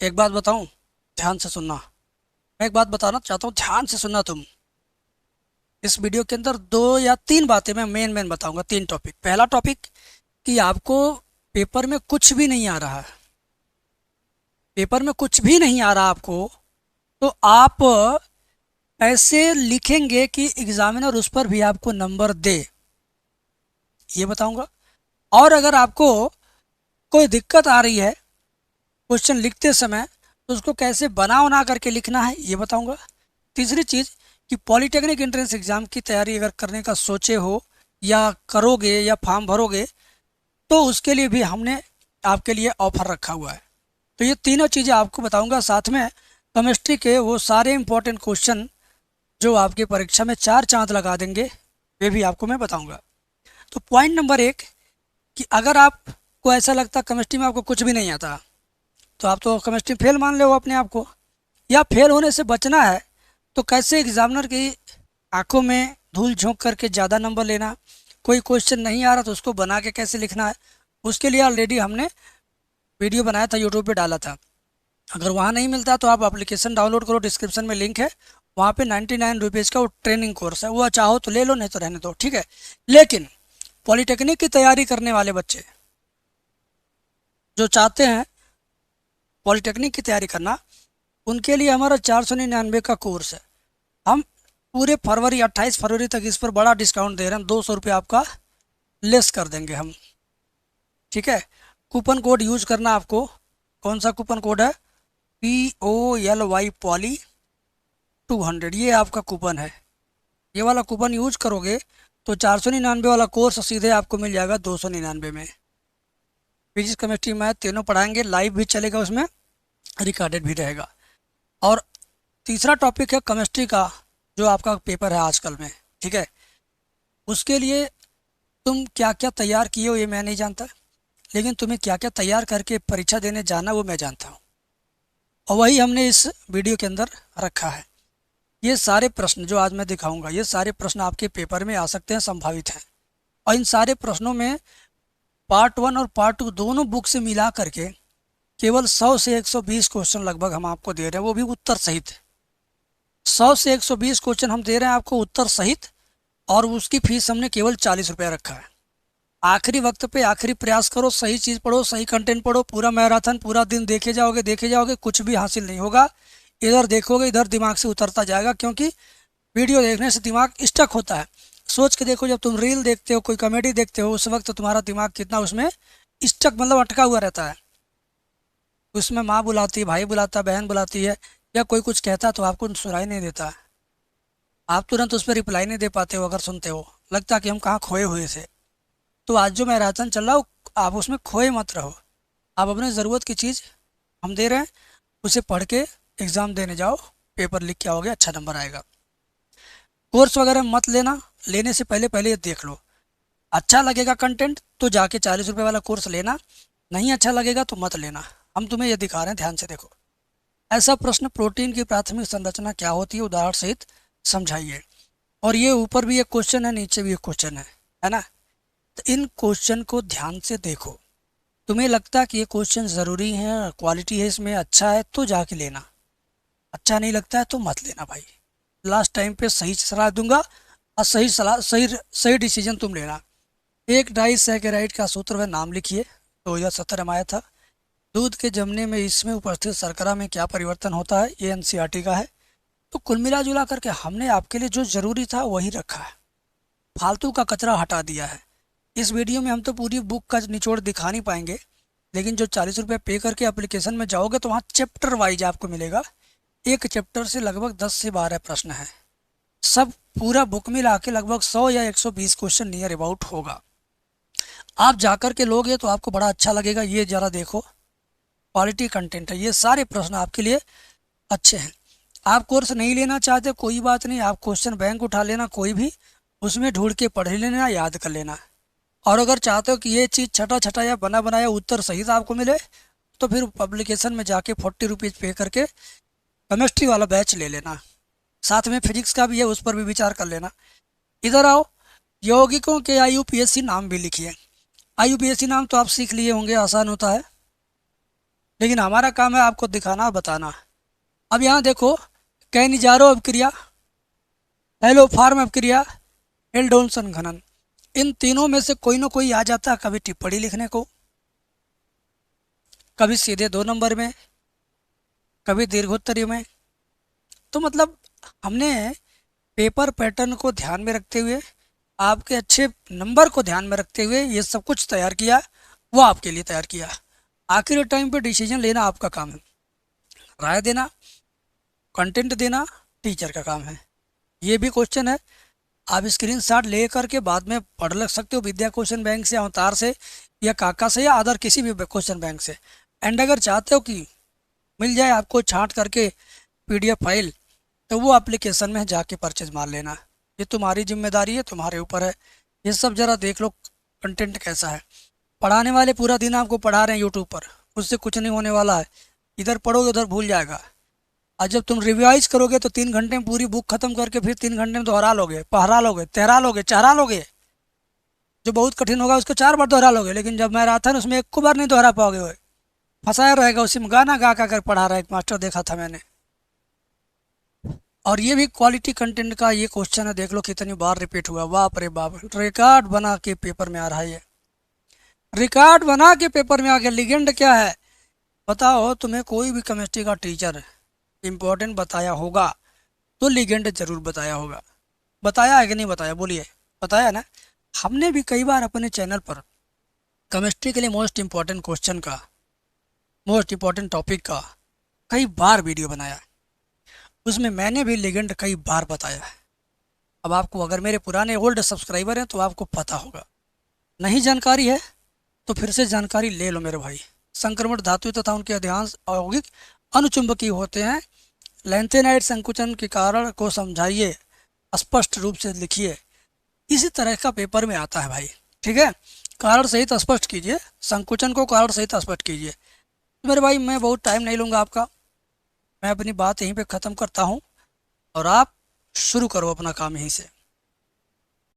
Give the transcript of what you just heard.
एक बात बताऊं, ध्यान से सुनना। मैं एक बात बताना चाहता हूँ, ध्यान से सुनना तुम। इस वीडियो के अंदर दो या तीन बातें मैं मेन मेन बताऊंगा, तीन टॉपिक। पहला टॉपिक कि आपको पेपर में कुछ भी नहीं आ रहा है, पेपर में कुछ भी नहीं आ रहा आपको, तो आप ऐसे लिखेंगे कि एग्जामिनर उस पर भी आपको नंबर दे, ये बताऊंगा। और अगर आपको कोई दिक्कत आ रही है क्वेश्चन लिखते समय, तो उसको कैसे बना उना करके लिखना है, ये बताऊंगा। तीसरी चीज़ कि पॉलिटेक्निक एंट्रेंस एग्ज़ाम की तैयारी अगर करने का सोचे हो या करोगे या फॉर्म भरोगे, तो उसके लिए भी हमने आपके लिए ऑफर रखा हुआ है। तो ये तीनों चीज़ें आपको बताऊंगा, साथ में केमिस्ट्री के वो सारे इंपॉर्टेंट क्वेश्चन जो आपकी परीक्षा में चार चांद लगा देंगे, वे भी आपको मैं बताऊंगा। तो पॉइंट नंबर एक कि अगर आपको ऐसा लगता केमिस्ट्री में आपको कुछ भी नहीं आता, तो आप तो केमिस्ट्री फेल मान ले हो अपने आप को, या फेल होने से बचना है, तो कैसे एग्जामिनर की आंखों में धूल झोंक करके ज़्यादा नंबर लेना, कोई क्वेश्चन नहीं आ रहा तो उसको बना के कैसे लिखना है, उसके लिए ऑलरेडी हमने वीडियो बनाया था, यूट्यूब पे डाला था। अगर वहाँ नहीं मिलता तो आप एप्लीकेशन डाउनलोड करो, डिस्क्रिप्शन में लिंक है, वहाँ पे 99 रुपीज़ का वो ट्रेनिंग कोर्स है, वो चाहो तो ले लो, नहीं तो रहने दो, ठीक है। लेकिन पॉलिटेक्निक की तैयारी करने वाले बच्चे जो चाहते हैं पॉलिटेक्निक की तैयारी करना, उनके लिए हमारा 499 का कोर्स है। हम पूरे फरवरी 28 फरवरी तक इस पर बड़ा डिस्काउंट दे रहे हैं, 200 रुपये आपका लेस कर देंगे हम, ठीक है। कूपन कोड यूज करना आपको। कौन सा कूपन कोड है? POLY POLY200, ये आपका कूपन है। ये वाला कूपन यूज करोगे तो 499 वाला कोर्स सीधे आपको मिल जाएगा 299 में। फिजिक्स केमिस्ट्री मैथ तीनों पढ़ाएंगे, लाइव भी चलेगा उसमें, रिकॉर्डेड भी रहेगा। और तीसरा टॉपिक है केमिस्ट्री का, जो आपका पेपर है आजकल में, ठीक है। उसके लिए तुम क्या क्या तैयार किए हो ये मैं नहीं जानता, लेकिन तुम्हें क्या क्या तैयार करके परीक्षा देने जाना वो मैं जानता हूँ, और वही हमने इस वीडियो के अंदर रखा है। ये सारे प्रश्न जो आज मैं दिखाऊंगा, ये सारे प्रश्न आपके पेपर में आ सकते हैं, संभावित हैं। और इन सारे प्रश्नों में पार्ट 1 और पार्ट 2 दोनों बुक से मिला करके केवल 100 से 120 क्वेश्चन लगभग हम आपको दे रहे हैं, वो भी उत्तर सहित। 100 से 120 क्वेश्चन हम दे रहे हैं आपको उत्तर सहित, और उसकी फीस हमने केवल 40 रुपये रखा है। आखिरी वक्त पे आखिरी प्रयास करो, सही चीज़ पढ़ो, सही कंटेंट पढ़ो, पूरा मैराथन पूरा दिन देखे जाओगे, कुछ भी हासिल नहीं होगा। इधर देखोगे इधर दिमाग से उतरता जाएगा, क्योंकि वीडियो देखने से दिमाग स्टक होता है। सोच के देखो, जब तुम रील देखते हो, कोई कॉमेडी देखते हो, उस वक्त तुम्हारा दिमाग कितना उसमें स्टक, मतलब अटका हुआ रहता है। उसमें माँ बुलाती है, भाई बुलाता है, बहन बुलाती है, या कोई कुछ कहता है तो आपको सुनाई नहीं देता, आप तुरंत उस पर रिप्लाई नहीं दे पाते हो। अगर सुनते हो लगता है कि हम कहाँ खोए हुए थे। तो आज जो मैराथन चल रहा हो, आप उसमें खोए मत रहो। आप अपने ज़रूरत की चीज़ हम दे रहे हैं, उसे पढ़ के एग्ज़ाम देने जाओ, पेपर लिख के आओगे, अच्छा नंबर आएगा। कोर्स वगैरह मत लेना, लेने से पहले पहले ये देख लो, अच्छा लगेगा कंटेंट तो जाके 40 रुपये वाला कोर्स लेना, नहीं अच्छा लगेगा तो मत लेना। हम तुम्हें ये दिखा रहे हैं, ध्यान से देखो। ऐसा प्रश्न, प्रोटीन की प्राथमिक संरचना क्या होती है, उदाहरण सहित समझाइए। और ये ऊपर भी एक क्वेश्चन है, नीचे भी एक क्वेश्चन है ना। तो इन क्वेश्चन को ध्यान से देखो। तुम्हें लगता है कि ये क्वेश्चन ज़रूरी है, क्वालिटी है इसमें, अच्छा है तो जाके लेना, अच्छा नहीं लगता है तो मत लेना भाई। लास्ट टाइम पे सही सलाह दूंगा, और सही सलाह सही सही डिसीजन तुम लेना। एक डाइसैकेराइड का सूत्र व नाम लिखिए, 2017 में आया था। दूध के जमने में इसमें उपस्थित शर्करा में क्या परिवर्तन होता है, ये NCERT का है। तो कुल मिला जुला करके हमने आपके लिए जो ज़रूरी था वही रखा है, फालतू का कचरा हटा दिया है। इस वीडियो में हम तो पूरी बुक का निचोड़ दिखा नहीं पाएंगे, लेकिन जो 40 रुपये पे करके एप्लीकेशन में जाओगे तो वहाँ चैप्टर वाइज आपको मिलेगा। एक चैप्टर से लगभग 10 से 12 प्रश्न हैं, सब पूरा बुक मिला के लगभग 100 या 120 क्वेश्चन नियर अबाउट होगा। आप जाकर के लोगे तो आपको बड़ा अच्छा लगेगा। ये ज़रा देखो, क्वालिटी कंटेंट है, ये सारे प्रश्न आपके लिए अच्छे हैं। आप कोर्स नहीं लेना चाहते कोई बात नहीं, आप क्वेश्चन बैंक उठा लेना, कोई भी उसमें ढूंढ के पढ़ लेना, याद कर लेना। और अगर चाहते हो कि ये चीज़ छटा छटा या बना बनाया उत्तर सही से आपको मिले, तो फिर पब्लिकेशन में जाके 40 रुपीज़ पे करके केमिस्ट्री वाला बैच ले लेना। साथ में फिजिक्स का भी है, उस पर भी विचार कर लेना। इधर आओ, यौगिकों के IUPAC नाम भी लिखिए। IUPAC नाम तो आप सीख लिए होंगे, आसान होता है। लेकिन हमारा काम है आपको दिखाना बताना। अब यहाँ देखो, कैनिजारो अपक्रिया, हेलो फार्म अपक्रिया, एल्डोनसन खनन, इन तीनों में से कोई ना कोई आ जाता है, कभी टिप्पणी लिखने को, कभी सीधे 2 नंबर में, कभी दीर्घोत्तरी में। तो मतलब हमने पेपर पैटर्न को ध्यान में रखते हुए, आपके अच्छे नंबर को ध्यान में रखते हुए ये सब कुछ तैयार किया, वो आपके लिए तैयार किया। आखिर टाइम पे डिसीजन लेना आपका काम है, राय देना, कंटेंट देना टीचर का काम है। ये भी क्वेश्चन है, आप स्क्रीन शॉट ले करके बाद में पढ़ लग सकते हो, विद्या क्वेश्चन बैंक से, अवतार से, या काका से, या अदर किसी भी क्वेश्चन बैंक से। एंड अगर चाहते हो कि मिल जाए आपको छांट करके PDF फाइल, तो वो एप्लीकेशन में जाके परचेज मार लेना। ये तुम्हारी जिम्मेदारी है, तुम्हारे ऊपर है। ये सब जरा देख लो कंटेंट कैसा है। पढ़ाने वाले पूरा दिन आपको पढ़ा रहे हैं यूट्यूब पर, उससे कुछ नहीं होने वाला है। इधर पढ़ोगे उधर भूल जाएगा। और जब तुम रिवाइज करोगे तो 3 घंटे में पूरी बुक खत्म करके फिर 3 घंटे में दोहरा लोगे, पहरा लोगे, तहरा लोगे, चहरा लोगे। जो बहुत कठिन होगा उसको 4 बार दोहरा लोगे, लेकिन जब मैराथन उसमें 1 बार नहीं दोहरा पाओगे। वो फंसाया रहेगा उसी में, गाना गा कर पढ़ा रहा है, एक मास्टर देखा था मैंने। और ये भी क्वालिटी कंटेंट का ये क्वेश्चन है, देख लो कितनी बार रिपीट हुआ, बाप रे बाप। रिकॉर्ड बना के पेपर में आ रहा है ये, रिकॉर्ड बना के पेपर में आ गया। लिगेंड क्या है बताओ? तुम्हें कोई भी केमिस्ट्री का टीचर इम्पोर्टेंट बताया होगा तो लिगेंड जरूर बताया होगा। बताया है कि नहीं बताया? बोलिए, बताया ना। हमने भी कई बार अपने चैनल पर केमिस्ट्री के लिए मोस्ट इम्पोर्टेंट क्वेश्चन का, मोस्ट इम्पोर्टेंट टॉपिक का कई बार वीडियो बनाया, उसमें मैंने भी लिगेंड कई बार बताया है। अब आपको, अगर मेरे पुराने ओल्ड सब्सक्राइबर हैं तो आपको पता होगा, नहीं जानकारी है तो फिर से जानकारी ले लो मेरे भाई। संक्रमण धातु तथा उनके अधिकांश यौगिक अनुचुंबकीय होते हैं। लैंथेनाइड संकुचन के कारण को समझाइए, स्पष्ट रूप से लिखिए। इसी तरह का पेपर में आता है भाई, ठीक है। कारण सहित स्पष्ट कीजिए, संकुचन को कारण सहित स्पष्ट कीजिए। तो मेरे भाई मैं बहुत टाइम नहीं लूँगा आपका, मैं अपनी बात यहीं पे ख़त्म करता हूँ और आप शुरू करो अपना काम यहीं से।